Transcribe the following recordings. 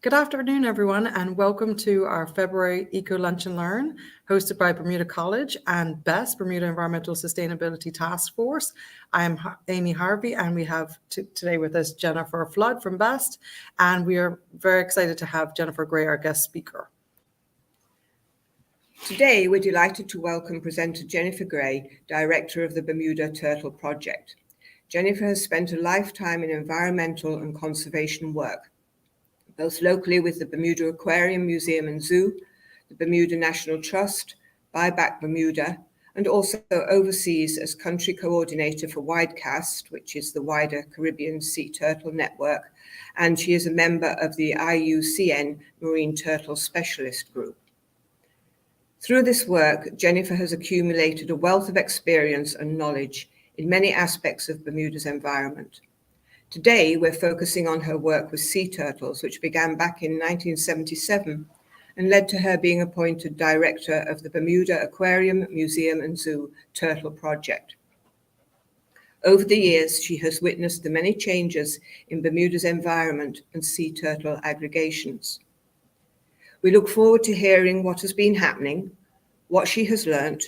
Good afternoon, everyone, and welcome to our February Eco Lunch and Learn, hosted by Bermuda College and BEST, Bermuda Environmental Sustainability Task Force. I am Amy Harvey, and we have today with us Jennifer Flood from BEST, and we are very excited to have Jennifer Gray, our guest speaker. Today, we're delighted to welcome presenter Jennifer Gray, Director of the Bermuda Turtle Project. Jennifer has spent a lifetime in environmental and conservation work, both locally with the Bermuda Aquarium, Museum and Zoo, the Bermuda National Trust, Buyback Bermuda, and also overseas as country coordinator for WIDECAST, which is the wider Caribbean Sea Turtle Network, and she is a member of the IUCN Marine Turtle Specialist Group. Through this work, Jennifer has accumulated a wealth of experience and knowledge in many aspects of Bermuda's environment. Today, we're focusing on her work with sea turtles, which began back in 1977 and led to her being appointed director of the Bermuda Aquarium, Museum and Zoo Turtle Project. Over the years, she has witnessed the many changes in Bermuda's environment and sea turtle aggregations. We look forward to hearing what has been happening, what she has learnt,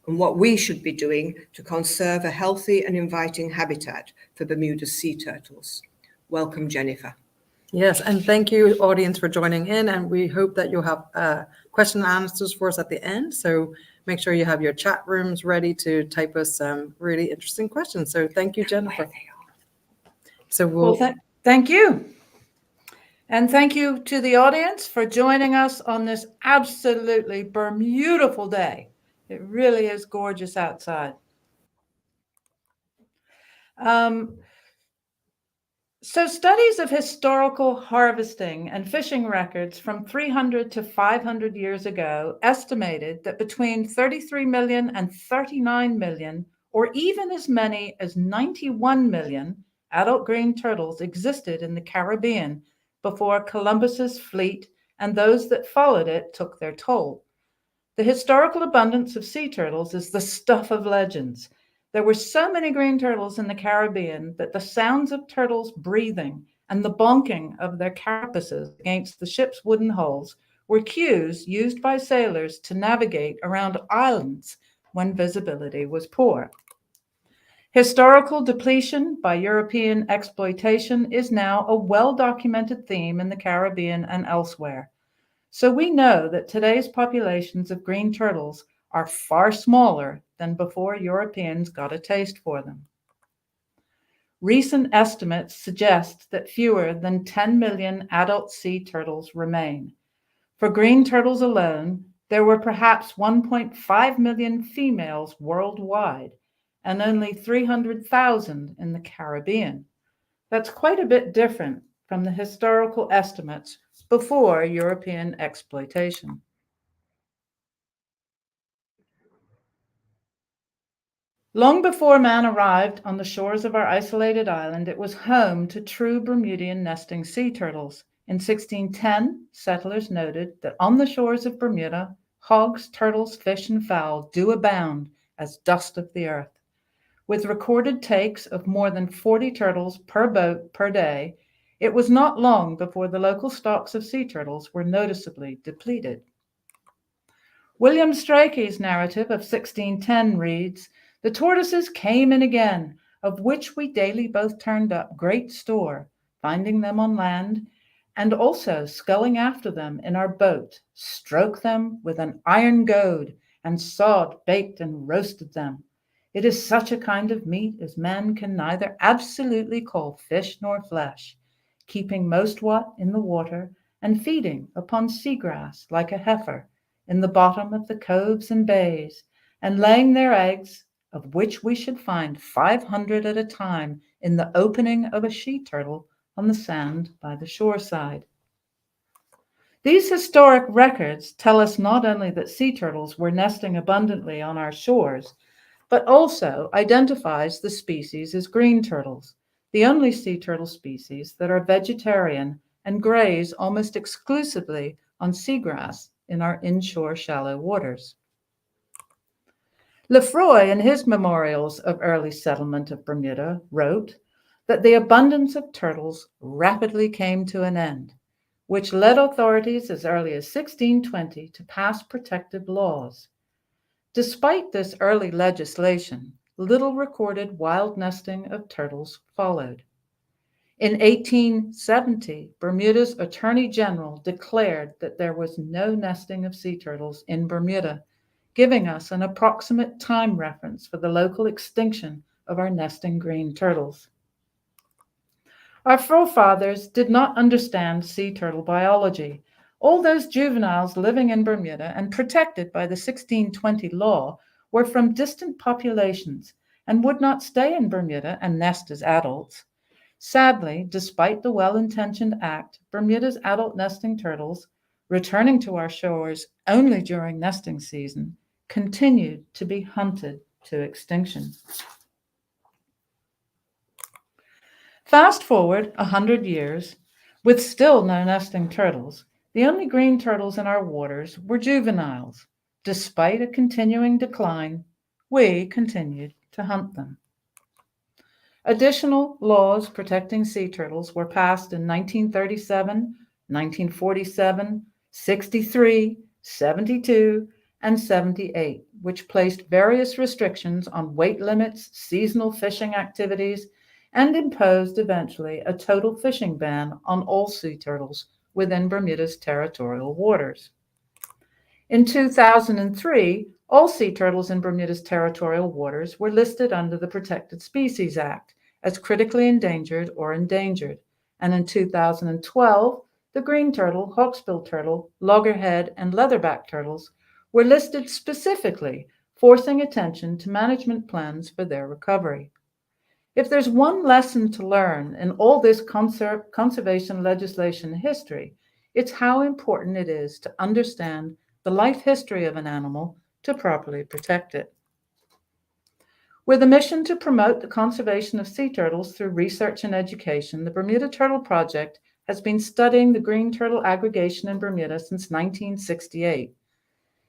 and what we should be doing to conserve a healthy and inviting habitat for Bermuda's sea turtles. Welcome, Jennifer. Yes, and thank you, audience, for joining in, and we hope that you'll have question and answers for us at the end. So make sure you have your chat rooms ready to type us some really interesting questions. So thank you, Jennifer. So thank you. And thank you to the audience for joining us on this absolutely beautiful day. It really is gorgeous outside. So studies of historical harvesting and fishing records from 300 to 500 years ago estimated that between 33 million and 39 million, or even as many as 91 million adult green turtles existed in the Caribbean before Columbus's fleet and those that followed it took their toll. The historical abundance of sea turtles is the stuff of legends. There were so many green turtles in the Caribbean that the sounds of turtles breathing and the bonking of their carapaces against the ship's wooden hulls were cues used by sailors to navigate around islands when visibility was poor. Historical depletion by European exploitation is now a well-documented theme in the Caribbean and elsewhere. So we know that today's populations of green turtles are far smaller than before Europeans got a taste for them. Recent estimates suggest that fewer than 10 million adult sea turtles remain. For green turtles alone, there were perhaps 1.5 million females worldwide and only 300,000 in the Caribbean. That's quite a bit different from the historical estimates before European exploitation. Long before man arrived on the shores of our isolated island, it was home to true Bermudian nesting sea turtles. In 1610, settlers noted that on the shores of Bermuda, hogs, turtles, fish, and fowl do abound as dust of the earth. With recorded takes of more than 40 turtles per boat per day, it was not long before the local stocks of sea turtles were noticeably depleted. William Strachey's narrative of 1610 reads, "The tortoises came in again, of which we daily both turned up great store, finding them on land, and also sculling after them in our boat, stroke them with an iron goad, and sawed, baked, and roasted them. It is such a kind of meat as men can neither absolutely call fish nor flesh, keeping most what in the water, and feeding upon seagrass like a heifer in the bottom of the coves and bays, and laying their eggs, of which we should find 500 at a time in the opening of a she-turtle on the sand by the shore side." These historic records tell us not only that sea turtles were nesting abundantly on our shores, but also identifies the species as green turtles, the only sea turtle species that are vegetarian and graze almost exclusively on seagrass in our inshore shallow waters. Lefroy, in his memorials of early settlement of Bermuda, wrote that the abundance of turtles rapidly came to an end. which led authorities as early as 1620 to pass protective laws. Despite this early legislation, little recorded wild nesting of turtles followed. In 1870, Bermuda's Attorney General declared that there was no nesting of sea turtles in Bermuda, giving us an approximate time reference for the local extinction of our nesting green turtles. Our forefathers did not understand sea turtle biology. All those juveniles living in Bermuda and protected by the 1620 law were from distant populations and would not stay in Bermuda and nest as adults. Sadly, despite the well-intentioned act, Bermuda's adult nesting turtles, returning to our shores only during nesting season, continued to be hunted to extinction. Fast forward 100 years, with still no nesting turtles, the only green turtles in our waters were juveniles. Despite a continuing decline, we continued to hunt them. Additional laws protecting sea turtles were passed in 1937, 1947, 63, 72, and 78, which placed various restrictions on weight limits, seasonal fishing activities, and imposed eventually a total fishing ban on all sea turtles within Bermuda's territorial waters. In 2003, all sea turtles in Bermuda's territorial waters were listed under the Protected Species Act as critically endangered or endangered, and in 2012, the green turtle, hawksbill turtle, loggerhead, and leatherback turtles were listed specifically, forcing attention to management plans for their recovery. If there's one lesson to learn in all this conservation legislation history, it's how important it is to understand the life history of an animal to properly protect it. With a mission to promote the conservation of sea turtles through research and education, the Bermuda Turtle Project has been studying the green turtle aggregation in Bermuda since 1968.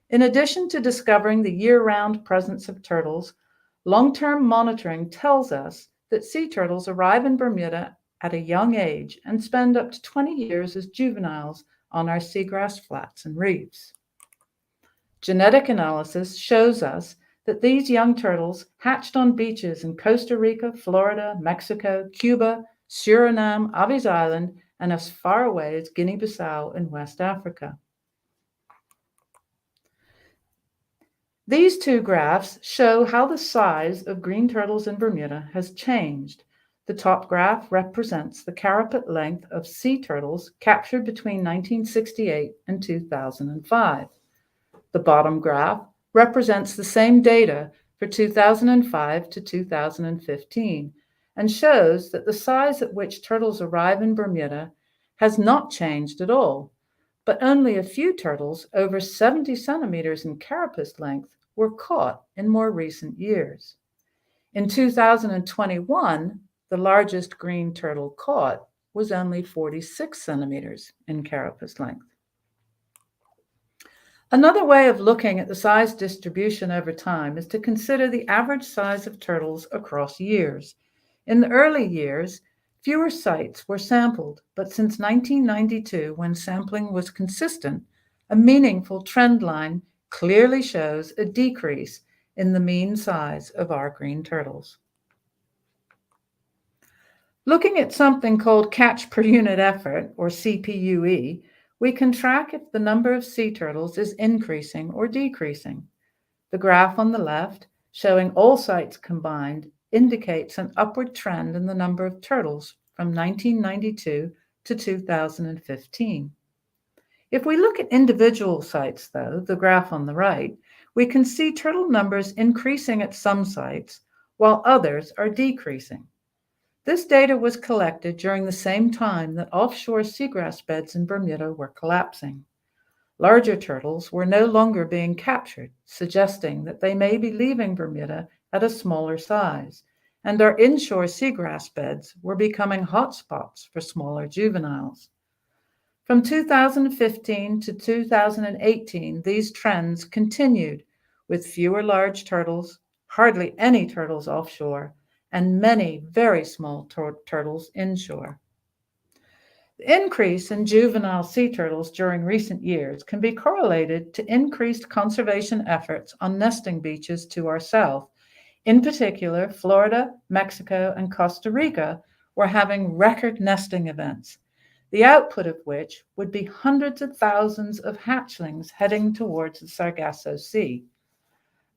In addition to discovering the year-round presence of turtles, long-term monitoring tells us that sea turtles arrive in Bermuda at a young age and spend up to 20 years as juveniles on our seagrass flats and reefs. Genetic analysis shows us that these young turtles hatched on beaches in Costa Rica, Florida, Mexico, Cuba, Suriname, Aves Island, and as far away as Guinea-Bissau in West Africa. These two graphs show how the size of green turtles in Bermuda has changed. The top graph represents the carapace length of sea turtles captured between 1968 and 2005. The bottom graph represents the same data for 2005 to 2015 and shows that the size at which turtles arrive in Bermuda has not changed at all, but only a few turtles over 70 centimeters in carapace length were caught in more recent years. In 2021, the largest green turtle caught was only 46 centimeters in carapace length. Another way of looking at the size distribution over time is to consider the average size of turtles across years. In the early years, fewer sites were sampled, but since 1992, when sampling was consistent, a meaningful trend line clearly shows a decrease in the mean size of our green turtles. Looking at something called catch per unit effort, or CPUE, we can track if the number of sea turtles is increasing or decreasing. The graph on the left, showing all sites combined, indicates an upward trend in the number of turtles from 1992 to 2015. If we look at individual sites, though, the graph on the right, we can see turtle numbers increasing at some sites, while others are decreasing. This data was collected during the same time that offshore seagrass beds in Bermuda were collapsing. Larger turtles were no longer being captured, suggesting that they may be leaving Bermuda at a smaller size, and our inshore seagrass beds were becoming hotspots for smaller juveniles. From 2015 to 2018, these trends continued, with fewer large turtles, hardly any turtles offshore, and many very small turtles inshore. The increase in juvenile sea turtles during recent years can be correlated to increased conservation efforts on nesting beaches to our south. In particular, Florida, Mexico, and Costa Rica were having record nesting events, the output of which would be hundreds of thousands of hatchlings heading towards the Sargasso Sea.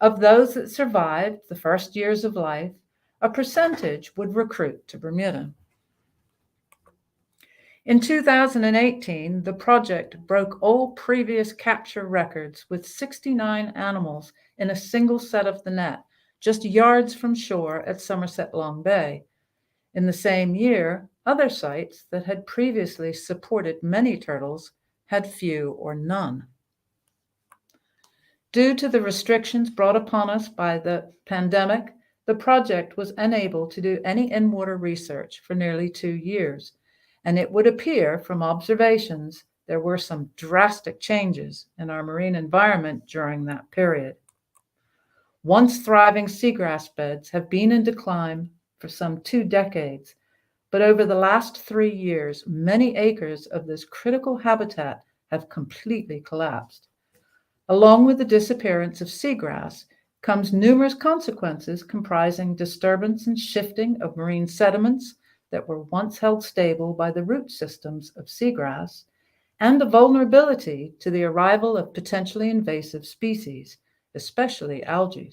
Of those that survived the first years of life, a percentage would recruit to Bermuda. In 2018, the project broke all previous capture records with 69 animals in a single set of the net, just yards from shore at Somerset Long Bay. In the same year, other sites that had previously supported many turtles had few or none. Due to the restrictions brought upon us by the pandemic, the project was unable to do any in-water research for nearly 2 years, and it would appear from observations there were some drastic changes in our marine environment during that period. Once thriving seagrass beds have been in decline for some 2 decades, but over the last 3 years, many acres of this critical habitat have completely collapsed. Along with the disappearance of seagrass comes numerous consequences comprising disturbance and shifting of marine sediments that were once held stable by the root systems of seagrass, and a vulnerability to the arrival of potentially invasive species, especially algae.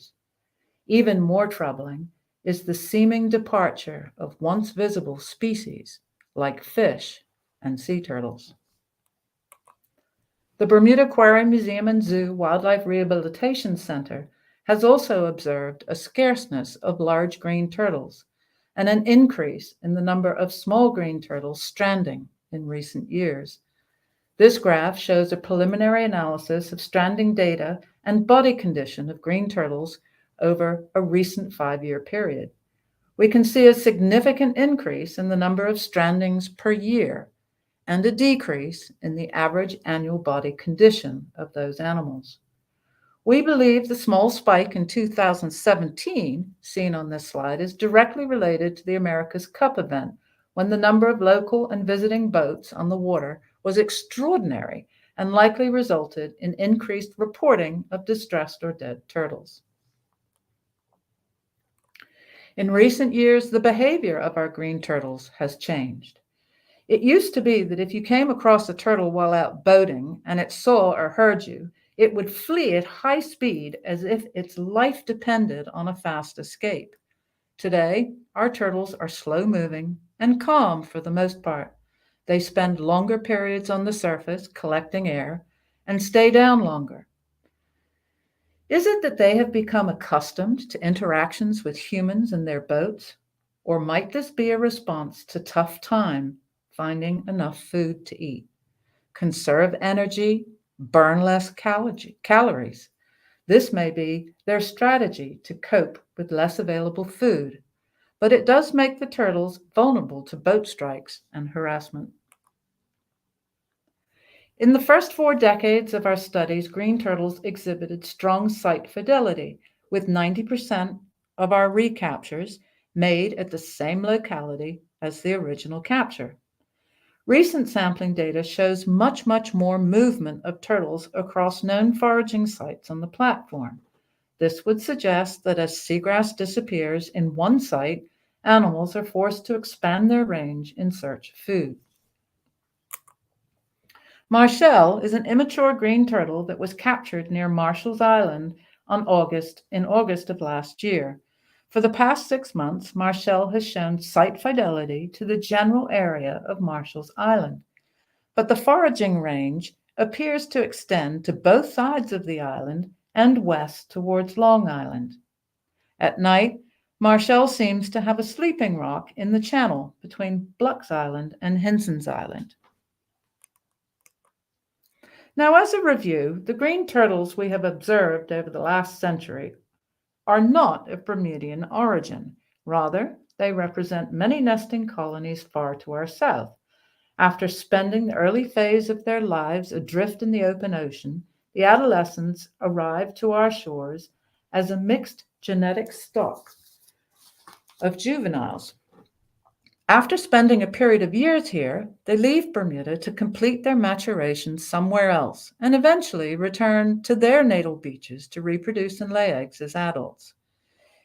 Even more troubling is the seeming departure of once visible species like fish and sea turtles. The Bermuda Aquarium Museum and Zoo Wildlife Rehabilitation Center has also observed a scarceness of large green turtles and an increase in the number of small green turtles stranding in recent years. This graph shows a preliminary analysis of stranding data and body condition of green turtles over a recent 5-year period. We can see a significant increase in the number of strandings per year and a decrease in the average annual body condition of those animals. We believe the small spike in 2017, seen on this slide, is directly related to the America's Cup event, when the number of local and visiting boats on the water was extraordinary and likely resulted in increased reporting of distressed or dead turtles. In recent years, the behavior of our green turtles has changed. It used to be that if you came across a turtle while out boating and it saw or heard you, it would flee at high speed as if its life depended on a fast escape. Today, our turtles are slow-moving and calm for the most part. They spend longer periods on the surface collecting air and stay down longer. Is it that they have become accustomed to interactions with humans in their boats? Or might this be a response to tough time finding enough food to eat? Conserve energy, burn less calories. This may be their strategy to cope with less available food, but it does make the turtles vulnerable to boat strikes and harassment. In the first 4 decades of our studies, green turtles exhibited strong site fidelity, with 90% of our recaptures made at the same locality as the original capture. Recent sampling data shows much more movement of turtles across known foraging sites on the platform. This would suggest that as seagrass disappears in one site, animals are forced to expand their range in search of food. Marshall is an immature green turtle that was captured near Marshall's Island in August of last year. For the past 6 months, Marshall has shown site fidelity to the general area of Marshall's Island, but the foraging range appears to extend to both sides of the island and west towards Long Island. At night, Marshall seems to have a sleeping rock in the channel between Blucks Island and Henson's Island. Now, as a review, the green turtles we have observed over the last century are not of Bermudian origin. Rather, they represent many nesting colonies far to our south. After spending the early phase of their lives adrift in the open ocean, the adolescents arrive to our shores as a mixed genetic stock of juveniles. After spending a period of years here, they leave Bermuda to complete their maturation somewhere else and eventually return to their natal beaches to reproduce and lay eggs as adults.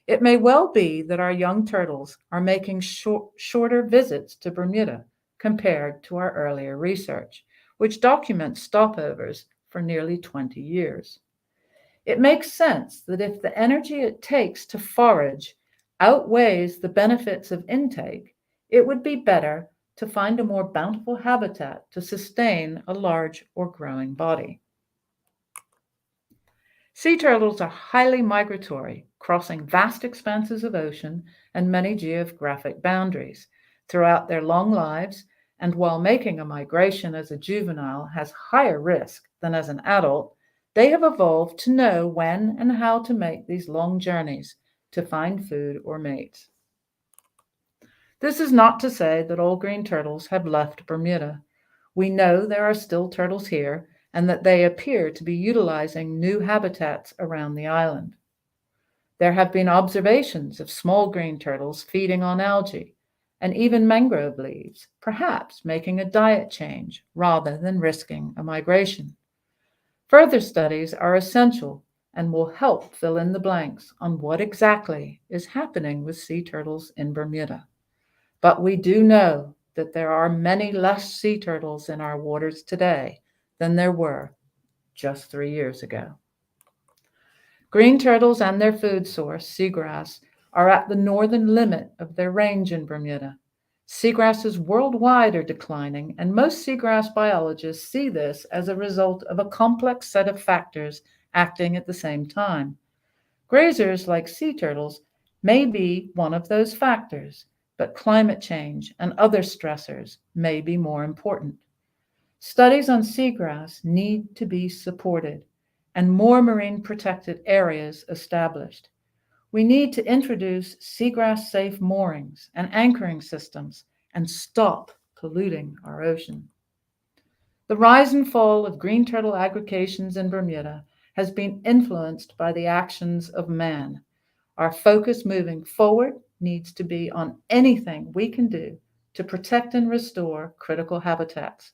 It may well be that our young turtles are making shorter visits to Bermuda compared to our earlier research, which documents stopovers for nearly 20 years. It makes sense that if the energy it takes to forage outweighs the benefits of intake, it would be better to find a more bountiful habitat to sustain a large or growing body. Sea turtles are highly migratory, crossing vast expanses of ocean and many geographic boundaries. Throughout their long lives, and while making a migration as a juvenile has higher risk than as an adult, they have evolved to know when and how to make these long journeys to find food or mates. This is not to say that all green turtles have left Bermuda. We know there are still turtles here and that they appear to be utilizing new habitats around the island. There have been observations of small green turtles feeding on algae and even mangrove leaves, perhaps making a diet change rather than risking a migration. Further studies are essential and will help fill in the blanks on what exactly is happening with sea turtles in Bermuda. But we do know that there are many less sea turtles in our waters today than there were just 3 years ago. Green turtles and their food source, seagrass, are at the northern limit of their range in Bermuda. Seagrasses worldwide are declining, and most seagrass biologists see this as a result of a complex set of factors acting at the same time. Grazers, like sea turtles, may be one of those factors, but climate change and other stressors may be more important. Studies on seagrass need to be supported and more marine protected areas established. We need to introduce seagrass-safe moorings and anchoring systems and stop polluting our ocean. The rise and fall of green turtle aggregations in Bermuda has been influenced by the actions of man. Our focus moving forward needs to be on anything we can do to protect and restore critical habitats.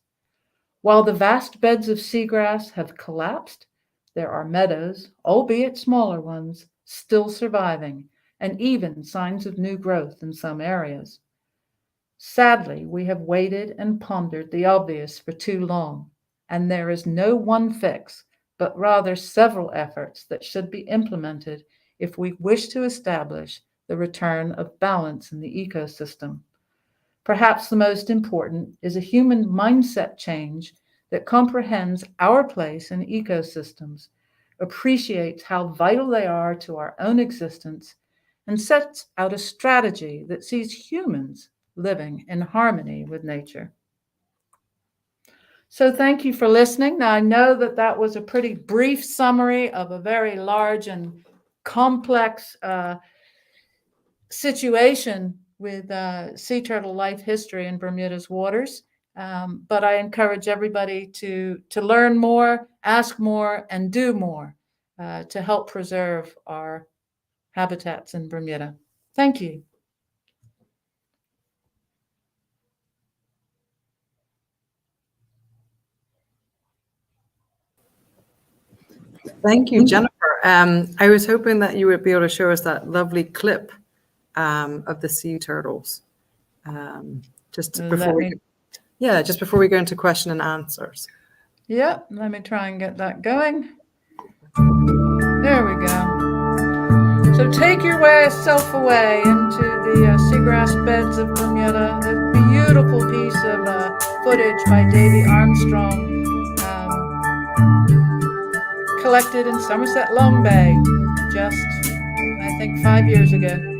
While the vast beds of seagrass have collapsed, there are meadows, albeit smaller ones, still surviving, and even signs of new growth in some areas. Sadly, we have waited and pondered the obvious for too long, and there is no one fix, but rather several efforts that should be implemented if we wish to establish the return of balance in the ecosystem. Perhaps the most important is a human mindset change that comprehends our place in ecosystems, appreciates how vital they are to our own existence, and sets out a strategy that sees humans living in harmony with nature. So thank you for listening. Now, I know that that was a pretty brief summary of a very large and complex situation with sea turtle life history in Bermuda's waters. But I encourage everybody to learn more, ask more, and do more to help preserve our habitats in Bermuda. Thank you. Thank you, Jennifer. I was hoping that you would be able to show us that lovely clip of the sea turtles just before we go into question and answers. Yep, let me try and get that going. There we go. So take yourself away into the seagrass beds of Bermuda. A beautiful piece of footage by Davy Armstrong, collected in Somerset Long Bay just, I think, 5 years ago.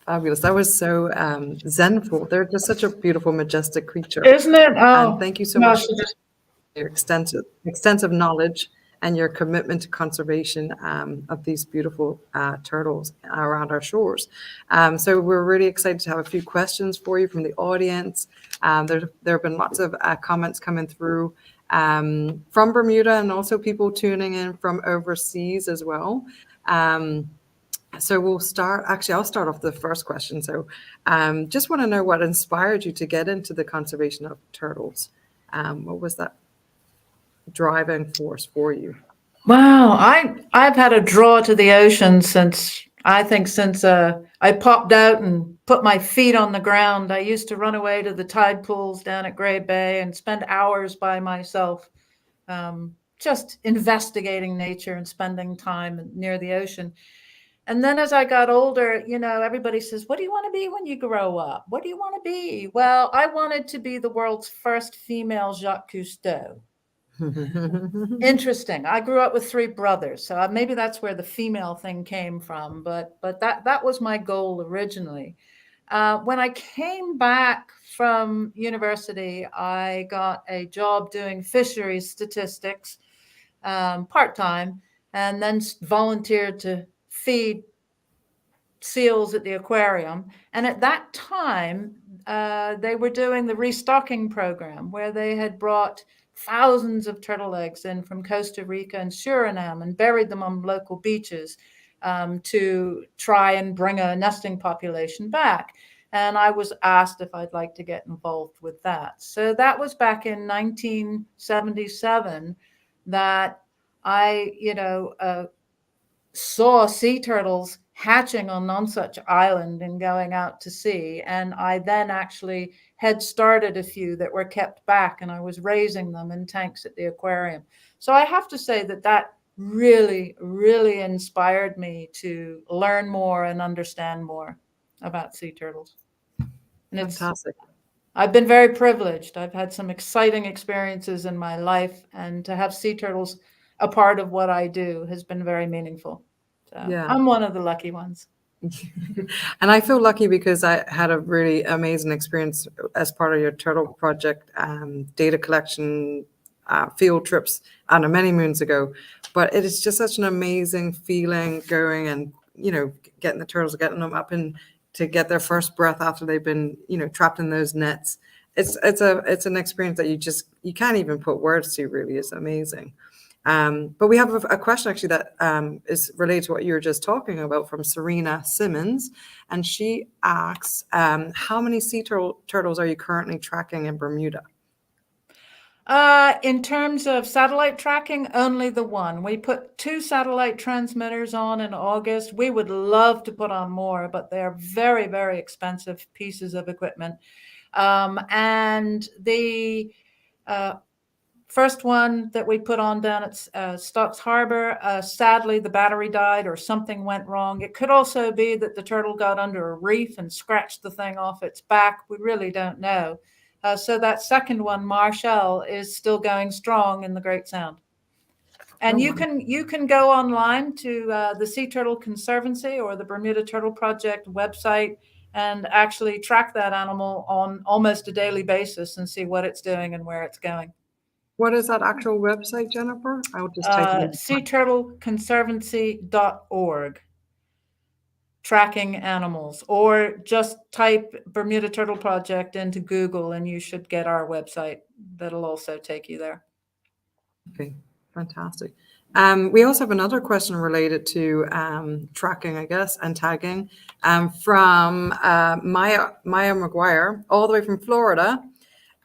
Fabulous. That was so zenful. They're just such a beautiful, majestic creature. Isn't it? Oh, And thank you so much gosh, for your extensive knowledge and your commitment to conservation of these beautiful turtles around our shores. So we're really excited to have a few questions for you from the audience. There have been lots of comments coming through from Bermuda, and also people tuning in from overseas as well. So we'll start, actually, I'll start off the first question. So just want to know what inspired you to get into the conservation of turtles. What was that driving force for you? Wow, I've had a draw to the ocean since I popped out and put my feet on the ground. I used to run away to the tide pools down at Gray Bay and spend hours by myself, just investigating nature and spending time near the ocean. And then as I got older, everybody says, what do you want to be when you grow up? What do you want to be? Well, I wanted to be the world's first female Jacques Cousteau. Interesting. I grew up with 3 brothers, so maybe that's where the female thing came from. But that was my goal originally. When I came back from university, I got a job doing fisheries statistics part-time, and then volunteered to feed seals at the aquarium. And at that time, they were doing the restocking program, where they had brought thousands of turtle eggs in from Costa Rica and Suriname and buried them on local beaches to try and bring a nesting population back. And I was asked if I'd like to get involved with that. So that was back in 1977 that I, saw sea turtles hatching on Nonsuch Island and going out to sea. And I then actually had started a few that were kept back, and I was raising them in tanks at the aquarium. So I have to say that really, really inspired me to learn more and understand more about sea turtles. And Fantastic. I've been very privileged. I've had some exciting experiences in my life, and to have sea turtles a part of what I do has been very meaningful. So yeah. I'm one of the lucky ones. And I feel lucky because I had a really amazing experience as part of your turtle project, data collection, field trips, I don't know, many moons ago. But it is just such an amazing feeling going and, getting the turtles, getting them up and to get their first breath after they've been, trapped in those nets. It's an experience that you can't even put words to, really. It's amazing. But we have a question actually that is related to what you were just talking about from Serena Simmons. And she asks, how many sea turtles are you currently tracking in Bermuda? In terms of satellite tracking, only the one. We put 2 satellite transmitters on in August. We would love to put on more, but they're very, very expensive pieces of equipment. And the first one that we put on down at Stocks Harbor, sadly, the battery died or something went wrong. It could also be that the turtle got under a reef and scratched the thing off its back. We really don't know. So that second one, Marshall, is still going strong in the Great Sound. And you can go online to the Sea Turtle Conservancy or the Bermuda Turtle Project website and actually track that animal on almost a daily basis and see what it's doing and where it's going. What is that actual website, Jennifer? I'll just type it in. SeaTurtleConservancy.org. Tracking animals, or just type Bermuda Turtle Project into Google and you should get our website. That'll also take you there. Okay, fantastic. We also have another question related to tracking, I guess, and tagging from Maya McGuire, all the way from Florida.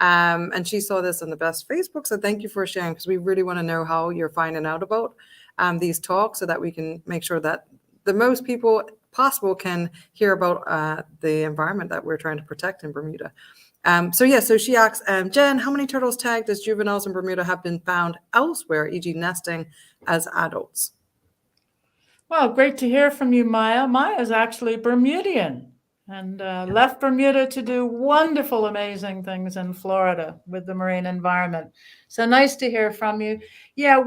And she saw this on the Best Facebook. So thank you for sharing, because we really want to know how you're finding out about these talks so that we can make sure that the most people possible can hear about the environment that we're trying to protect in Bermuda. So she asks, Jen, how many turtles tagged as juveniles in Bermuda have been found elsewhere, e.g. nesting as adults? Well, great to hear from you, Maya. Maya is actually Bermudian and left Bermuda to do wonderful, amazing things in Florida with the marine environment. So nice to hear from you. Yeah,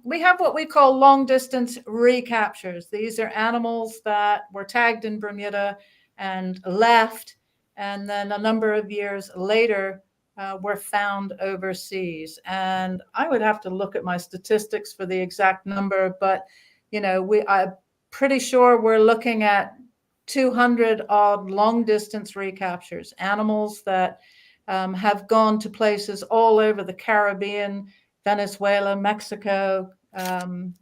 we have what we call long-distance recaptures. These are animals that were tagged in Bermuda and left, and then a number of years later were found overseas. And I would have to look at my statistics for the exact number, but I'm pretty sure we're looking at 200 odd long distance recaptures, animals that have gone to places all over the Caribbean, Venezuela, Mexico,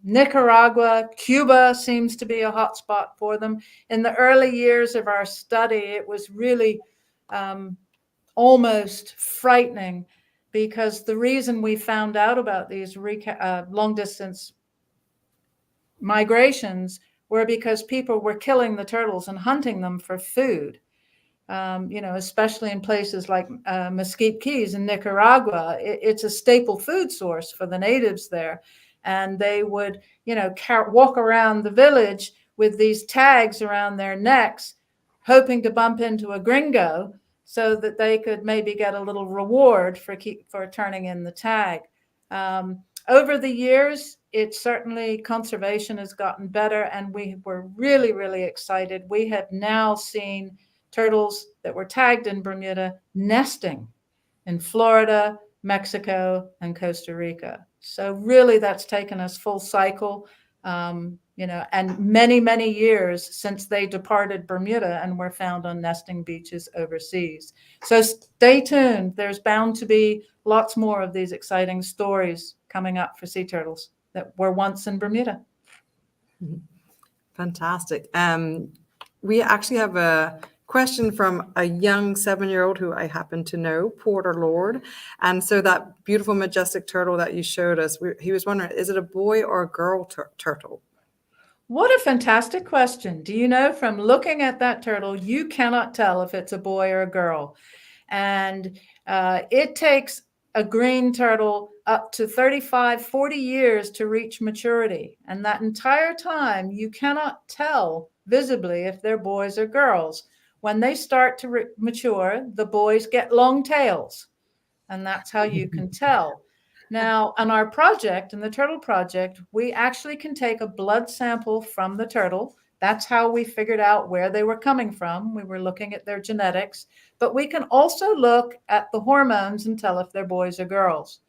Nicaragua, Cuba seems to be a hotspot for them. In the early years of our study, it was really almost frightening, because the reason we found out about these long distance migrations were because people were killing the turtles and hunting them for food. Especially in places like Mesquite Keys in Nicaragua, it's a staple food source for the natives there. And they would, walk around the village with these tags around their necks, hoping to bump into a gringo so that they could maybe get a little reward for turning in the tag. Over the years, conservation has gotten better, and we were really, really excited. We have now seen turtles that were tagged in Bermuda nesting in Florida, Mexico, and Costa Rica. So really, that's taken us full cycle, and many, many years since they departed Bermuda and were found on nesting beaches overseas. So stay tuned. There's bound to be lots more of these exciting stories coming up for sea turtles that were once in Bermuda. Fantastic. We actually have a question from a young 7-year-old who I happen to know, Porter Lord. And so that beautiful, majestic turtle that you showed us, he was wondering, is it a boy or a girl turtle? What a fantastic question. Do you know, from looking at that turtle, you cannot tell if it's a boy or a girl. And it takes a green turtle up to 35, 40 years to reach maturity. And that entire time, you cannot tell visibly if they're boys or girls. When they start to mature, the boys get long tails, and that's how you can tell. Now, on our project, in the Turtle Project, we actually can take a blood sample from the turtle. That's how we figured out where they were coming from. We were looking at their genetics, but we can also look at the hormones and tell if they're boys or girls.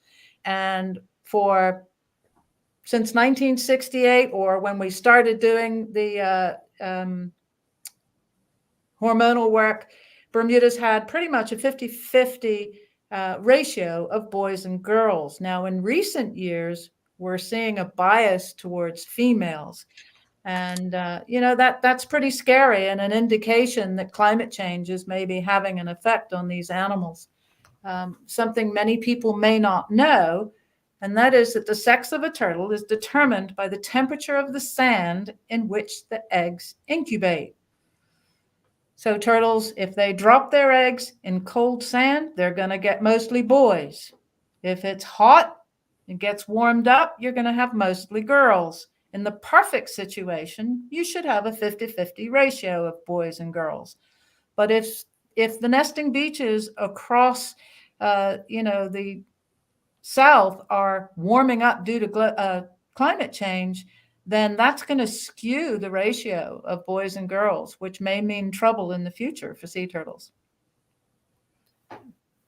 And since 1968, or when we started doing the hormonal work, Bermuda's had pretty much a 50-50 ratio of boys and girls. Now, in recent years, we're seeing a bias towards females. And, that's pretty scary, and an indication that climate change is maybe having an effect on these animals. Something many people may not know, and that is that the sex of a turtle is determined by the temperature of the sand in which the eggs incubate. So turtles, if they drop their eggs in cold sand, they're going to get mostly boys. If it's hot and gets warmed up, you're going to have mostly girls. In the perfect situation, you should have a 50-50 ratio of boys and girls. But if the nesting beaches across the South are warming up due to climate change, then that's going to skew the ratio of boys and girls, which may mean trouble in the future for sea turtles.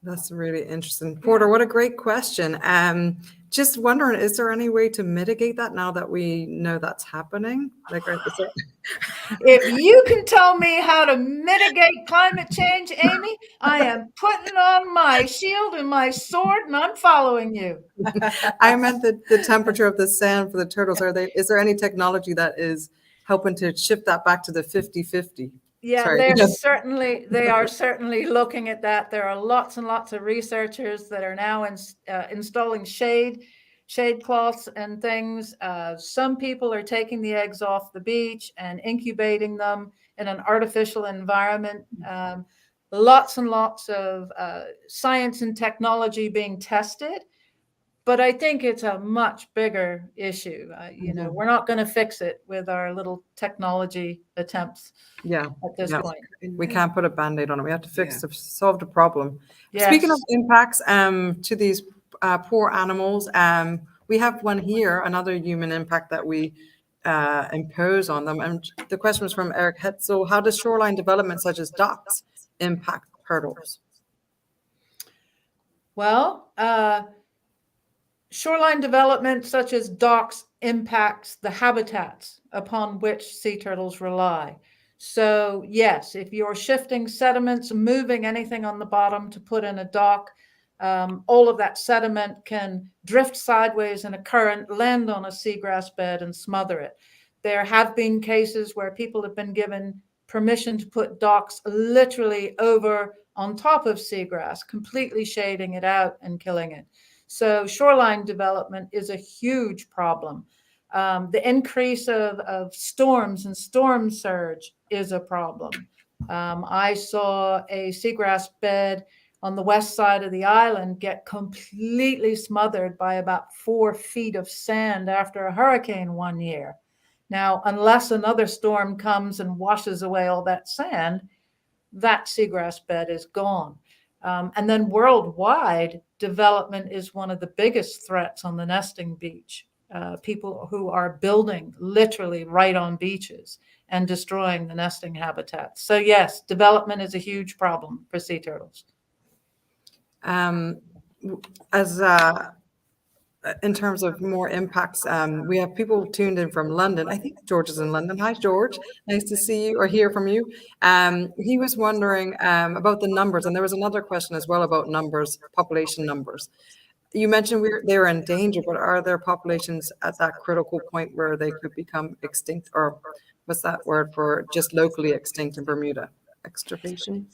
That's really interesting. Porter, what a great question. Just wondering, is there any way to mitigate that now that we know that's happening? If you can tell me how to mitigate climate change, Amy, I am putting on my shield and my sword and I'm following you. I meant the temperature of the sand for the turtles. Is there any technology that is helping to shift that back to the 50-50? Yeah, they are certainly looking at that. There are lots and lots of researchers that are now installing shade cloths and things. Some people are taking the eggs off the beach and incubating them in an artificial environment. Lots and lots of science and technology being tested. But I think it's a much bigger issue. We're not going to fix it with our little technology attempts. Yeah. At this point, we can't put a Band-Aid on it. We have to solve the problem. Yes. Speaking of impacts to these poor animals, we have one here, another human impact that we impose on them. And the question was from Eric Hetzel. How does shoreline development such as docks impact turtles? Well, shoreline development such as docks impacts the habitats upon which sea turtles rely. So yes, if you're shifting sediments, moving anything on the bottom to put in a dock, all of that sediment can drift sideways in a current, land on a seagrass bed and smother it. There have been cases where people have been given permission to put docks literally over on top of seagrass, completely shading it out and killing it. So shoreline development is a huge problem. The increase of storms and storm surge is a problem. I saw a seagrass bed on the west side of the island get completely smothered by about 4 feet of sand after a hurricane one year. Now, unless another storm comes and washes away all that sand, that seagrass bed is gone. And then worldwide, development is one of the biggest threats on the nesting beach. People who are building literally right on beaches and destroying the nesting habitats. So yes, development is a huge problem for sea turtles. In terms of more impacts, we have people tuned in from London. I think George is in London. Hi, George. Nice to see you or hear from you. He was wondering about the numbers, and there was another question as well about numbers, population numbers. You mentioned they were in danger, but are there populations at that critical point where they could become extinct, or what's that word for just locally extinct in Bermuda? Extirpation?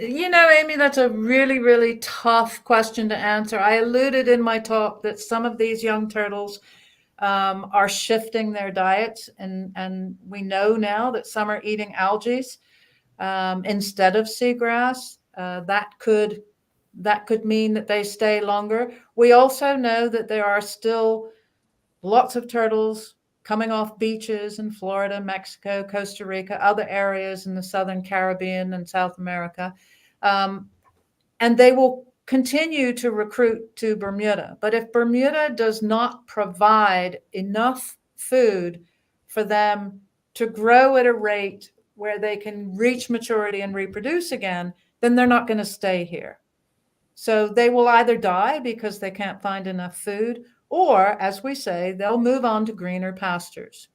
Amy, that's a really, really tough question to answer. I alluded in my talk that some of these young turtles are shifting their diets, and we know now that some are eating algae instead of seagrass. That could mean that they stay longer. We also know that there are still lots of turtles coming off beaches in Florida, Mexico, Costa Rica, other areas in the Southern Caribbean and South America. And they will continue to recruit to Bermuda. But if Bermuda does not provide enough food for them to grow at a rate where they can reach maturity and reproduce again, then they're not going to stay here. So they will either die because they can't find enough food, or, as we say, they'll move on to greener pastures.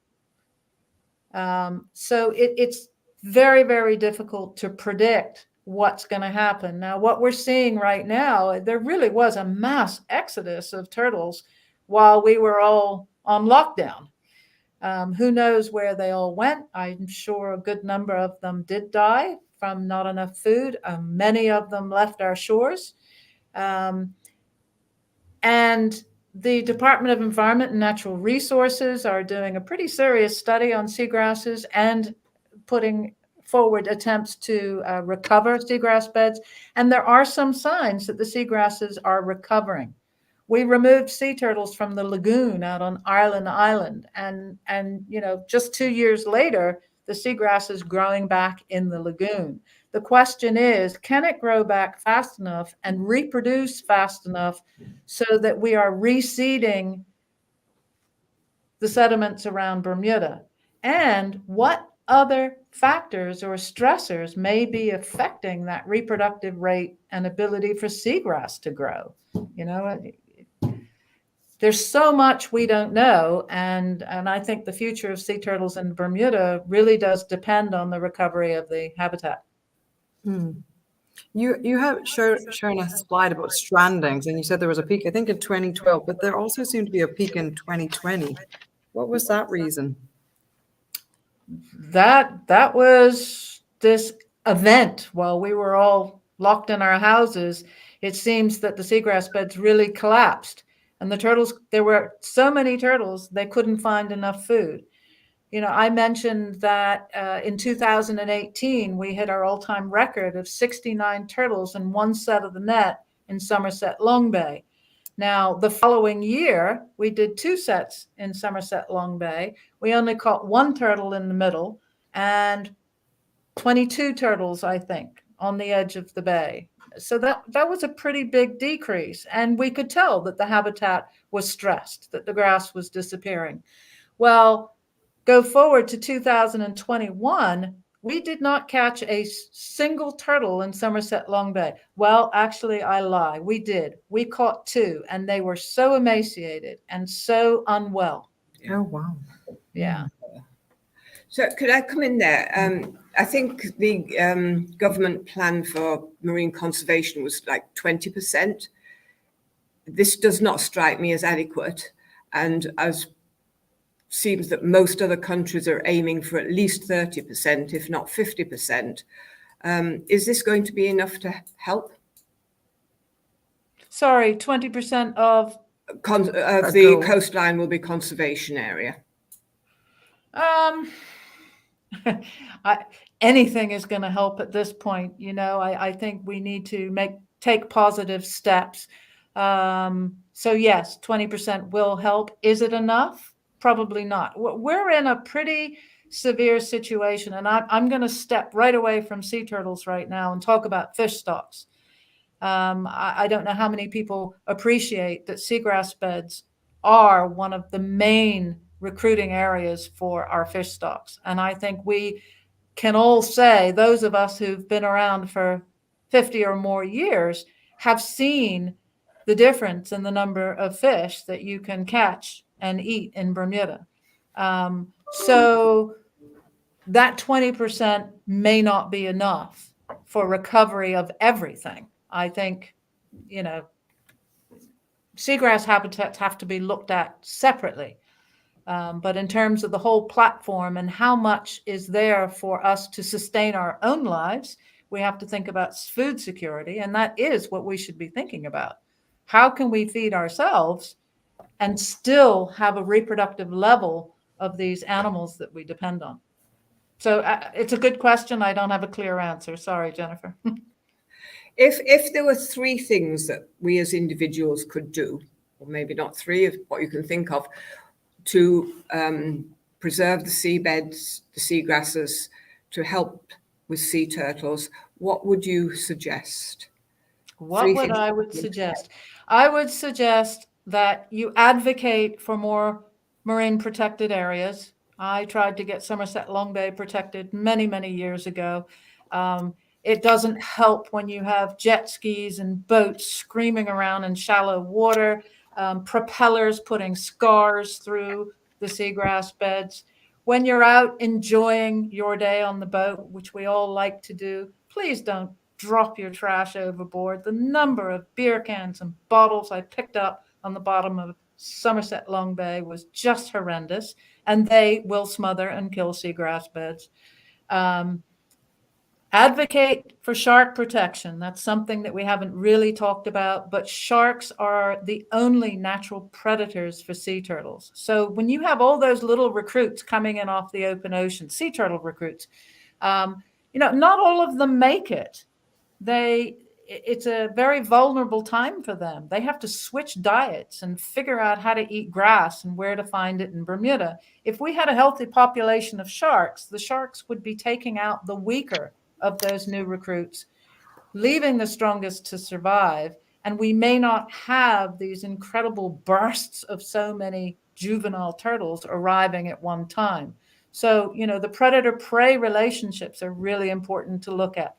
So it's very, very difficult to predict what's going to happen. Now, what we're seeing right now, there really was a mass exodus of turtles while we were all on lockdown. Who knows where they all went? I'm sure a good number of them did die from not enough food. Many of them left our shores. And the Department of Environment and Natural Resources are doing a pretty serious study on seagrasses and putting forward attempts to recover seagrass beds, and there are some signs that the seagrasses are recovering. We removed sea turtles from the lagoon out on Ireland Island, and just 2 years later, the seagrass is growing back in the lagoon. The question is, can it grow back fast enough and reproduce fast enough so that we are reseeding the sediments around Bermuda? And what other factors or stressors may be affecting that reproductive rate and ability for seagrass to grow? There's so much we don't know, and I think the future of sea turtles in Bermuda really does depend on the recovery of the habitat. You have shown a slide about strandings, and you said there was a peak, I think, in 2012, but there also seemed to be a peak in 2020. What was that reason? That was this event while we were all locked in our houses. It seems that the seagrass beds really collapsed, and the turtles, there were so many turtles, they couldn't find enough food. I mentioned that in 2018, we hit our all-time record of 69 turtles in one set of the net in Somerset Long Bay. Now, the following year, we did 2 sets in Somerset Long Bay. We only caught 1 turtle in the middle and 22 turtles, I think, on the edge of the bay. So that was a pretty big decrease. And we could tell that the habitat was stressed, that the grass was disappearing. Well, go forward to 2021, we did not catch a single turtle in Somerset Long Bay. Well, actually, I lie. We did. We caught 2, and they were so emaciated and so unwell. Oh, wow. Yeah. So could I come in there? I think the government plan for marine conservation was like 20%. This does not strike me as adequate, and as seems that most other countries are aiming for at least 30%, if not 50%. Is this going to be enough to help? Sorry, 20% of the coastline will be conservation area. Anything is going to help at this point. I think we need to take positive steps. So yes, 20% will help. Is it enough? Probably not. We're in a pretty severe situation, and I'm going to step right away from sea turtles right now and talk about fish stocks. I don't know how many people appreciate that seagrass beds are one of the main recruiting areas for our fish stocks. And I think we can all say, those of us who've been around for 50 or more years have seen the difference in the number of fish that you can catch and eat in Bermuda. So that 20% may not be enough for recovery of everything. I think, seagrass habitats have to be looked at separately. But in terms of the whole platform and how much is there for us to sustain our own lives, we have to think about food security. And that is what we should be thinking about. How can we feed ourselves and still have a reproductive level of these animals that we depend on? So it's a good question. I don't have a clear answer. Sorry, Jennifer. If there were 3 things that we as individuals could do, or maybe not 3, what you can think of, to preserve the seabeds, the seagrasses, to help with sea turtles, what would you suggest? What would I suggest? I would suggest that you advocate for more marine protected areas. I tried to get Somerset Long Bay protected many, many years ago. It doesn't help when you have jet skis and boats screaming around in shallow water, propellers putting scars through the seagrass beds. When you're out enjoying your day on the boat, which we all like to do, please don't drop your trash overboard. The number of beer cans and bottles I picked up on the bottom of Somerset Long Bay was just horrendous, and they will smother and kill seagrass beds. Advocate for shark protection. That's something that we haven't really talked about, but sharks are the only natural predators for sea turtles. So when you have all those little recruits coming in off the open ocean, sea turtle recruits, not all of them make it. It's a very vulnerable time for them. They have to switch diets and figure out how to eat grass and where to find it in Bermuda. If we had a healthy population of sharks, the sharks would be taking out the weaker of those new recruits, leaving the strongest to survive. And we may not have these incredible bursts of so many juvenile turtles arriving at one time. So, the predator-prey relationships are really important to look at.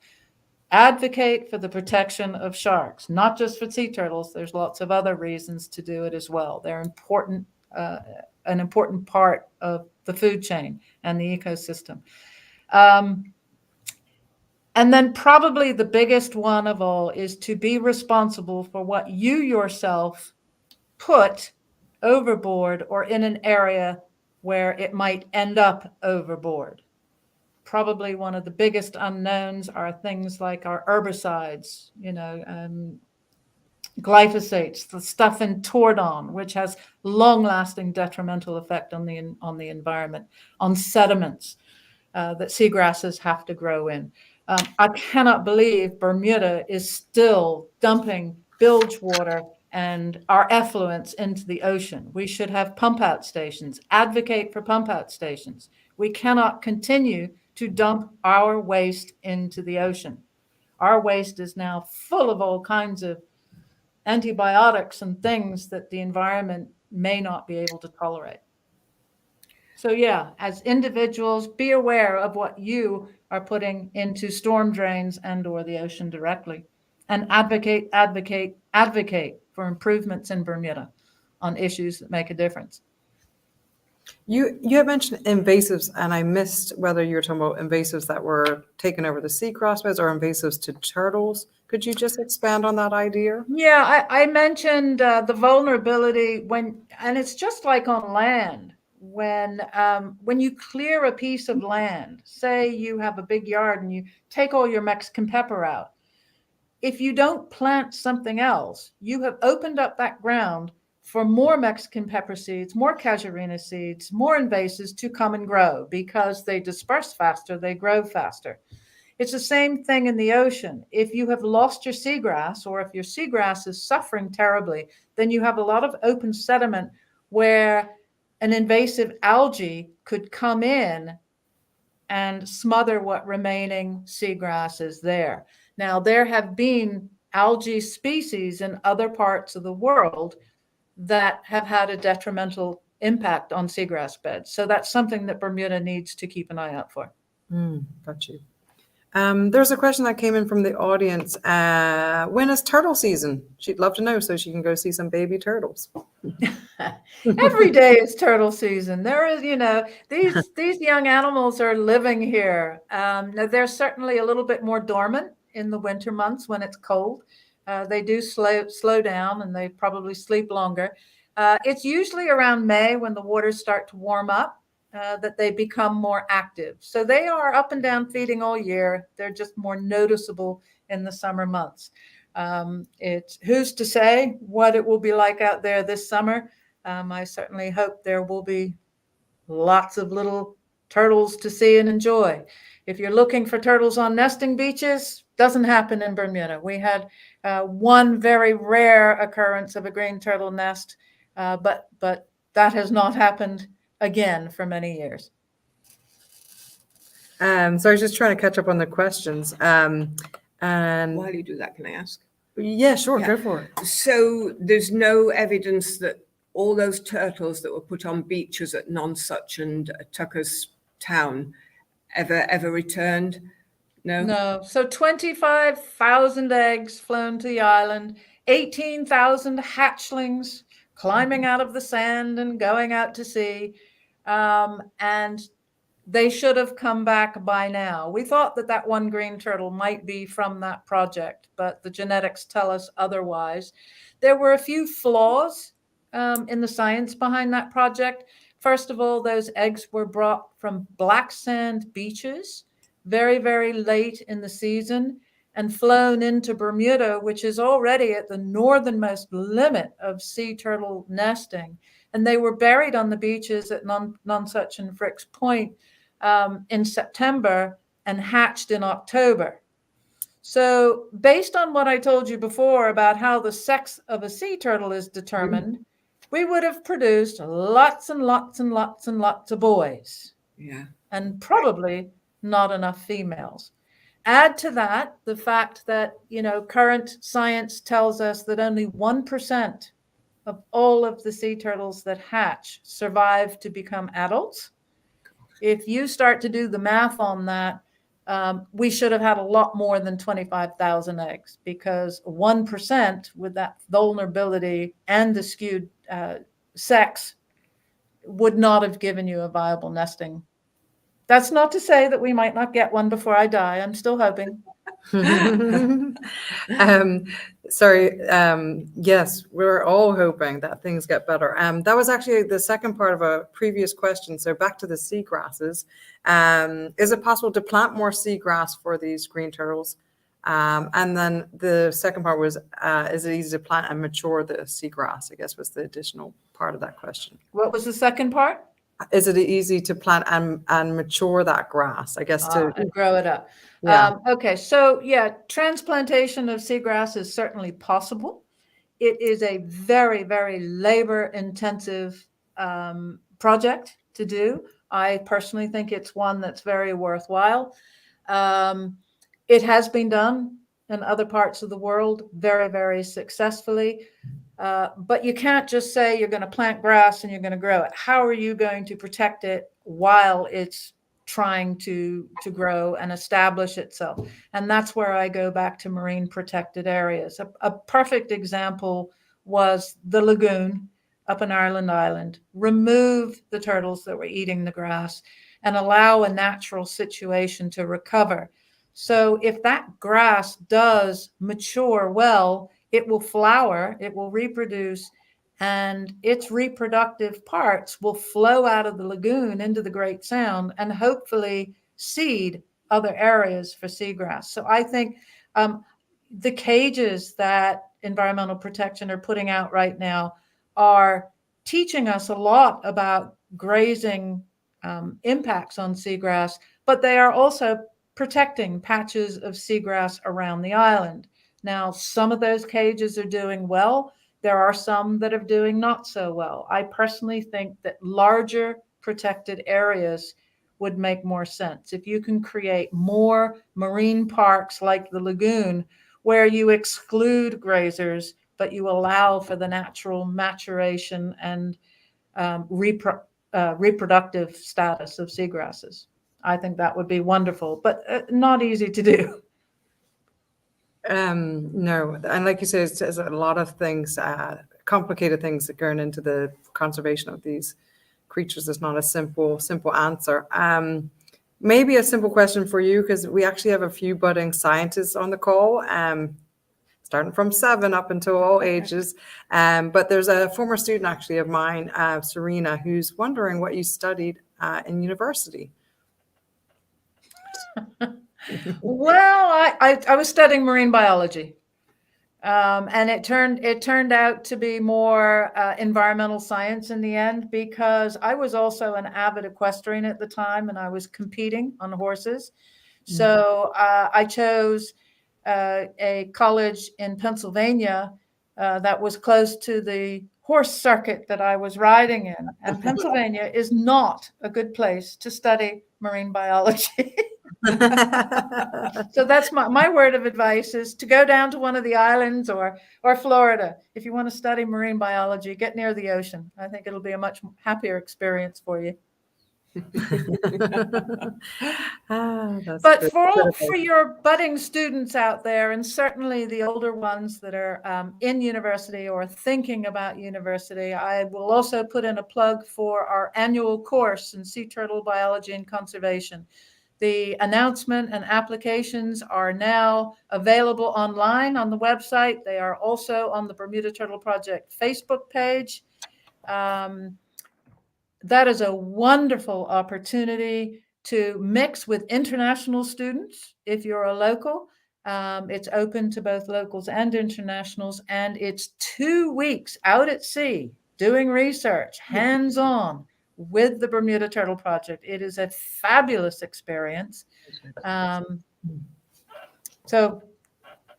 Advocate for the protection of sharks, not just for sea turtles. There's lots of other reasons to do it as well. They're important, an important part of the food chain and the ecosystem. And then probably the biggest one of all is to be responsible for what you yourself put overboard or in an area where it might end up overboard. Probably one of the biggest unknowns are things like our herbicides, glyphosates, the stuff in Tordon, which has long-lasting detrimental effect on the environment, on sediments that seagrasses have to grow in. I cannot believe Bermuda is still dumping bilge water and our effluents into the ocean. We should have pump-out stations. Advocate for pump-out stations. We cannot continue to dump our waste into the ocean. Our waste is now full of all kinds of antibiotics and things that the environment may not be able to tolerate. So yeah, as individuals, be aware of what you are putting into storm drains and or the ocean directly, and advocate for improvements in Bermuda on issues that make a difference. You had mentioned invasives, and I missed whether you were talking about invasives that were taking over the seagrass beds or invasives to turtles. Could you just expand on that idea? Yeah, I mentioned the vulnerability and it's just like on land. When you clear a piece of land, say you have a big yard and you take all your Mexican pepper out, if you don't plant something else, you have opened up that ground for more Mexican pepper seeds, more casuarina seeds, more invasives to come and grow because they disperse faster, they grow faster. It's the same thing in the ocean. If you have lost your seagrass or if your seagrass is suffering terribly, then you have a lot of open sediment where an invasive algae could come in and smother what remaining seagrass is there. Now, there have been algae species in other parts of the world that have had a detrimental impact on seagrass beds. So that's something that Bermuda needs to keep an eye out for. Got you. There's a question that came in from the audience. When is turtle season? She'd love to know so she can go see some baby turtles. Every day is turtle season. There is, these young animals are living here. Now they're certainly a little bit more dormant in the winter months when it's cold. They do slow down and they probably sleep longer. It's usually around May when the waters start to warm up that they become more active. So they are up and down feeding all year. They're just more noticeable in the summer months. It's who's to say what it will be like out there this summer. I certainly hope there will be lots of little turtles to see and enjoy. If you're looking for turtles on nesting beaches, doesn't happen in Bermuda. We had one very rare occurrence of a green turtle nest, but that has not happened again for many years. So I was just trying to catch up on the questions. And while you do that, can I ask? Yeah, sure, Yeah. go for it. So there's no evidence that all those turtles that were put on beaches at Nonsuch and Tucker's Town ever returned? No. So 25,000 eggs flown to the island, 18,000 hatchlings climbing out of the sand and going out to sea. And they should have come back by now. We thought that one green turtle might be from that project, but the genetics tell us otherwise. There were a few flaws in the science behind that project. First of all, those eggs were brought from black sand beaches very, very late in the season and flown into Bermuda, which is already at the northernmost limit of sea turtle nesting. And they were buried on the beaches at Nonsuch and Fricks Point in September. and hatched in October. So based on what I told you before about how the sex of a sea turtle is determined, we would have produced lots and lots and lots and lots of boys. Yeah. And probably not enough females. Add to that the fact that, current science tells us that only 1% of all of the sea turtles that hatch survive to become adults. If you start to do the math on that, we should have had a lot more than 25,000 eggs, because 1% with that vulnerability and the skewed sex would not have given you a viable nesting. That's not to say that we might not get one before I die. I'm still hoping. Yes, we're all hoping that things get better. That was actually the second part of a previous question. So back to the seagrasses. Is it possible to plant more seagrass for these green turtles? And then the second part was, is it easy to plant and mature the seagrass? I guess was the additional part of that question. What was the second part? Is it easy to plant and mature that grass? I guess and grow it up. Yeah. Okay, so transplantation of seagrass is certainly possible. It is a very, very labor-intensive project to do. I personally think it's one that's very worthwhile. It has been done in other parts of the world very, very successfully. But you can't just say you're going to plant grass and you're going to grow it. How are you going to protect it while it's trying to grow and establish itself? And that's where I go back to marine protected areas. A perfect example was the lagoon up in Ireland Island. Remove the turtles that were eating the grass and allow a natural situation to recover. So if that grass does mature well, it will flower, it will reproduce, and its reproductive parts will flow out of the lagoon into the Great Sound and hopefully seed other areas for seagrass. So I think the cages that Environmental Protection are putting out right now are teaching us a lot about grazing impacts on seagrass, but they are also protecting patches of seagrass around the island. Now, some of those cages are doing well. There are some that are doing not so well. I personally think that larger protected areas would make more sense. If you can create more marine parks like the lagoon, where you exclude grazers, but you allow for the natural maturation and reproductive status of seagrasses, I think that would be wonderful, but not easy to do. No, and like you said, there's a lot of things, complicated things that go into the conservation of these creatures. It's not a simple answer. Maybe a simple question for you, because we actually have a few budding scientists on the call, starting from 7 up until all ages. But there's a former student actually of mine, Serena, who's wondering what you studied in university. Well, I was studying marine biology, and it turned out to be more environmental science in the end, because I was also an avid equestrian at the time, and I was competing on horses. So I chose a college in Pennsylvania that was close to the horse circuit that I was riding in, and Pennsylvania is not a good place to study marine biology. So that's my word of advice, is to go down to one of the islands or Florida. If you want to study marine biology, get near the ocean. I think it'll be a much happier experience for you. But for your budding students out there, and certainly the older ones that are in university or thinking about university, I will also put in a plug for our annual course in sea turtle biology and conservation. The announcement and applications are now available online on the website. They are also on the Bermuda Turtle Project Facebook page. That is a wonderful opportunity to mix with international students if you're a local. It's open to both locals and internationals, and it's 2 weeks out at sea doing research, hands-on, with the Bermuda Turtle Project. It is a fabulous experience. So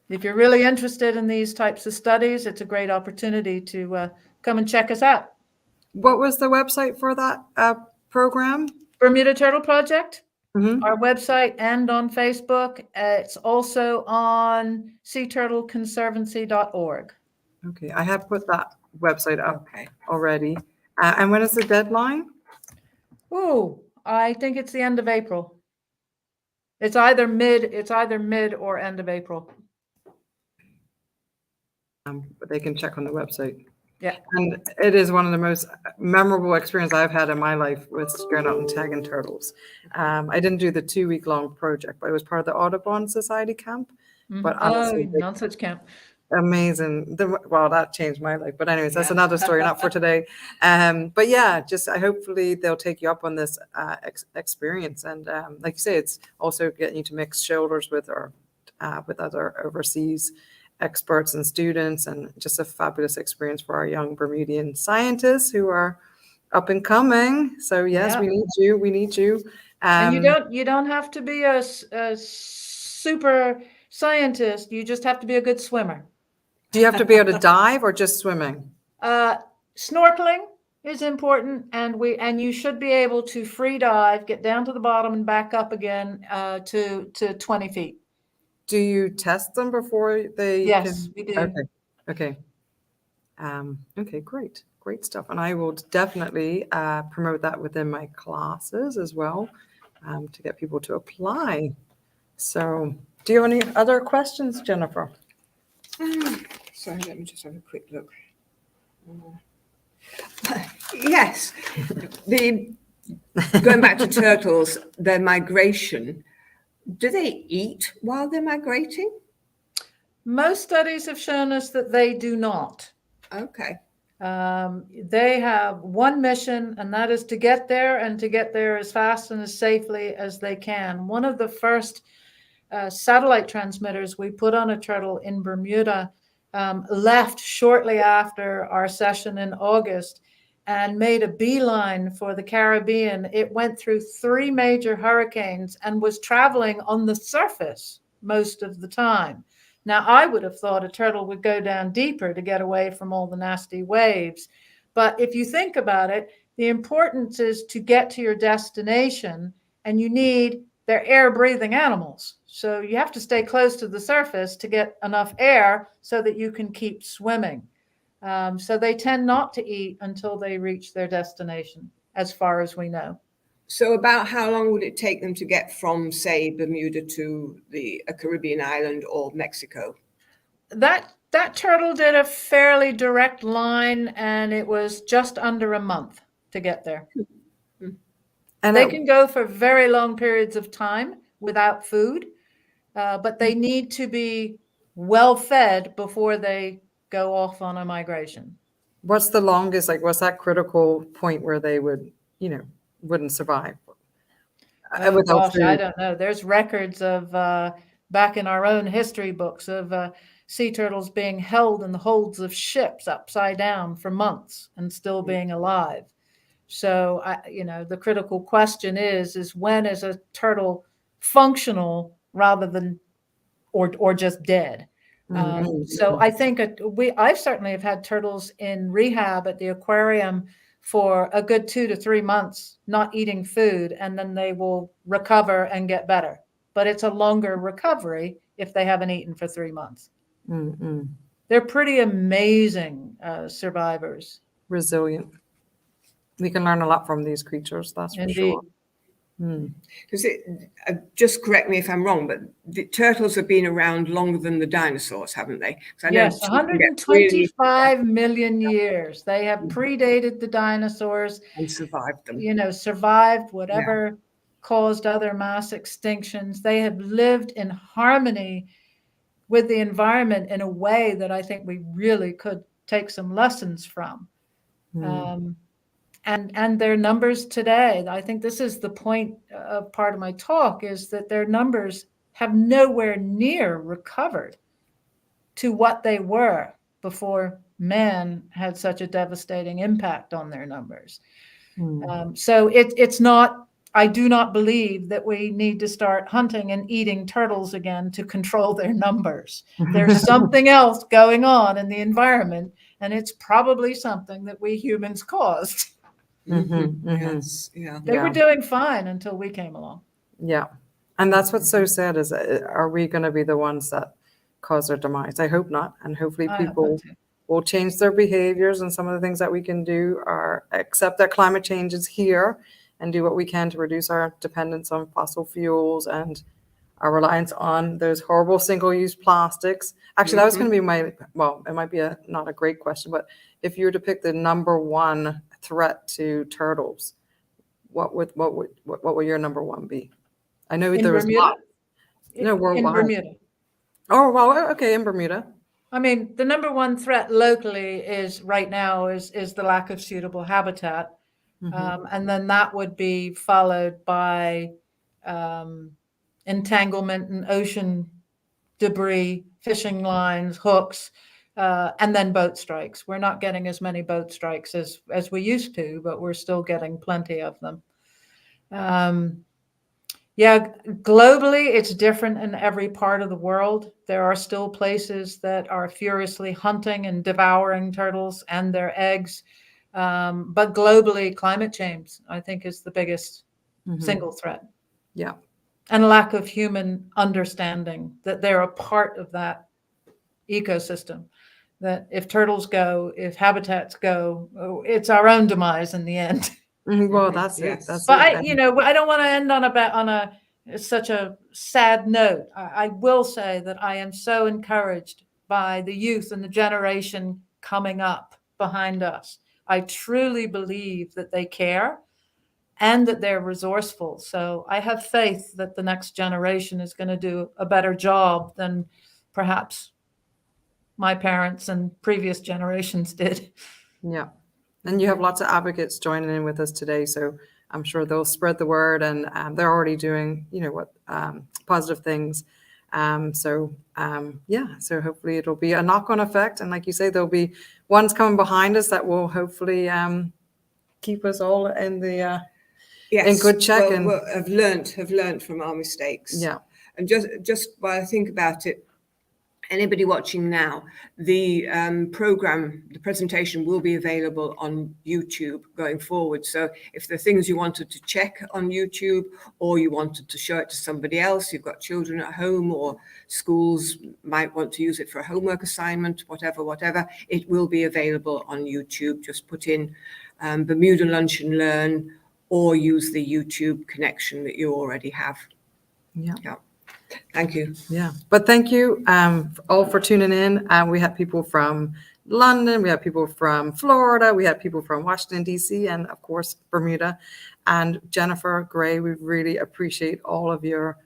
if you're really interested in these types of studies, it's a great opportunity to come and check us out. What was the website for that program? Bermuda Turtle Project, Mm-hmm. our website, and on Facebook. It's also on seaturtleconservancy.org. Okay, I have put that website up Okay. already. And when is the deadline? Oh, I think it's the end of April. It's either mid or end of April. But they can check on the website. Yeah. And it is one of the most memorable experiences I've had in my life with going out and tagging turtles. I didn't do the 2-week-long project, but it was part of the Audubon Society camp. But honestly, Nonsuch camp. Amazing. Well, that changed my life. But anyways, that's Yeah. another story, not for today. But yeah, just hopefully they'll take you up on this experience. And like you say, it's also getting you to mix shoulders with other overseas experts and students, and just a fabulous experience for our young Bermudian scientists who are up and coming. So yes, Yeah. we need you. We need you. And you don't have to be a super scientist. You just have to be a good swimmer. Do you have to be able to dive or just swimming? Snorkeling is important, and you should be able to free dive, get down to the bottom and back up again to 20 feet. Do you test them before they Yes, can? we do. Okay. Okay, great stuff. And I will definitely promote that within my classes as well, to get people to apply. So do you have any other questions, Jennifer? Sorry, let me just have a quick look. Yes, going back to turtles, their migration, do they eat while they're migrating? Most studies have shown us that they do not. Okay. They have one mission, and that is to get there, and to get there as fast and as safely as they can. One of the first satellite transmitters we put on a turtle in Bermuda left shortly after our session in August and made a beeline for the Caribbean. It went through 3 major hurricanes and was traveling on the surface most of the time. Now, I would have thought a turtle would go down deeper to get away from all the nasty waves. But if you think about it, the importance is to get to your destination, and you need they're air-breathing animals. So you have to stay close to the surface to get enough air so that you can keep swimming. So they tend not to eat until they reach their destination, as far as we know. So about how long would it take them to get from, say, Bermuda to a Caribbean island or Mexico? That turtle did a fairly direct line, and it was just under a month to get there. And they can go for very long periods of time without food, but they need to be well fed before they go off on a migration. What's the longest, what's that critical point where they wouldn't survive? Oh gosh, food? I don't know. There's records of back in our own history books of sea turtles being held in the holds of ships upside down for months and still being alive. So, the critical question is when is a turtle functional rather than or just dead? So I think I've certainly have had turtles in rehab at the aquarium for a good 2 to 3 months, not eating food, and then they will recover and get better. But it's a longer recovery if they haven't eaten for 3 months. Mm-hmm. They're pretty amazing survivors. Resilient. We can learn a lot from these creatures, that's for sure. Because just correct me if I'm wrong, but the turtles have been around longer than the dinosaurs, haven't they? Yes, 125 million years. They have predated the dinosaurs and survived them. Survived whatever caused other mass extinctions. They have lived in harmony with the environment in a way that I think we really could take some lessons from. And their numbers today, I think this is the point of part of my talk, is that their numbers have nowhere near recovered to what they were before man had such a devastating impact on their numbers. So it's not, I do not believe that we need to start hunting and eating turtles again to control their numbers. There's something else going on in the environment, and it's probably something that we humans caused. Yes, yeah. They were doing fine until we came along. Yeah. And that's what's so sad is, are we going to be the ones that cause their demise? I hope not. And hopefully people will change their behaviors. And some of the things that we can do are accept that climate change is here and do what we can to reduce our dependence on fossil fuels and our reliance on those horrible single-use plastics. Actually, that was going to be well, it might be not a great question, but if you were to pick the number one threat to turtles, what would your number one be? I know there was Bermuda? No, worldwide. In Bermuda. Oh, well, okay, in Bermuda. I mean, the number one threat locally is right now is the lack of suitable habitat. And then that would be followed by entanglement and ocean debris, fishing lines, hooks, and then boat strikes. We're not getting as many boat strikes as we used to, but we're still getting plenty of them. Yeah, globally, it's different in every part of the world. There are still places that are furiously hunting and devouring turtles and their eggs. But globally, climate change, I think, is the biggest single threat. Yeah. And a lack of human understanding that they're a part of that ecosystem. That if turtles go, if habitats go, it's our own demise in the end. Well, that's it. But I don't want to end on such a sad note. I will say that I am so encouraged by the youth and the generation coming up behind us. I truly believe that they care and that they're resourceful. So I have faith that the next generation is going to do a better job than perhaps my parents and previous generations did. Yeah. And you have lots of advocates joining in with us today. So I'm sure they'll spread the word, and they're already doing, positive things. So hopefully it'll be a knock-on effect. And like you say, there'll be ones coming behind us that will hopefully keep us all in the in good check. Well, have learned from our mistakes. Yeah. And just while I think about it, anybody watching now, the presentation will be available on YouTube going forward. So if there are things you wanted to check on YouTube, or you wanted to show it to somebody else, you've got children at home, or schools might want to use it for a homework assignment, whatever, it will be available on YouTube. Just put in Bermuda Lunch and Learn, or use the YouTube connection that you already have. Yeah. Thank you. Yeah, but thank you all for tuning in. We had people from London, we had people from Florida, we had people from Washington, D.C., and of course, Bermuda. And Jennifer Gray, we really appreciate all of your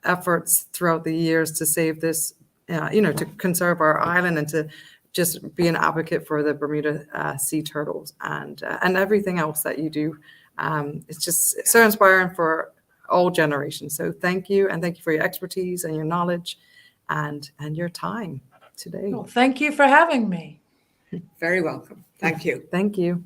efforts throughout the years to save this, to conserve our island and to just be an advocate for the Bermuda sea turtles and everything else that you do. It's just so inspiring for all generations. So thank you, and thank you for your expertise and your knowledge and your time today. Well, thank you for having me. Very welcome. Thank you. Thank you.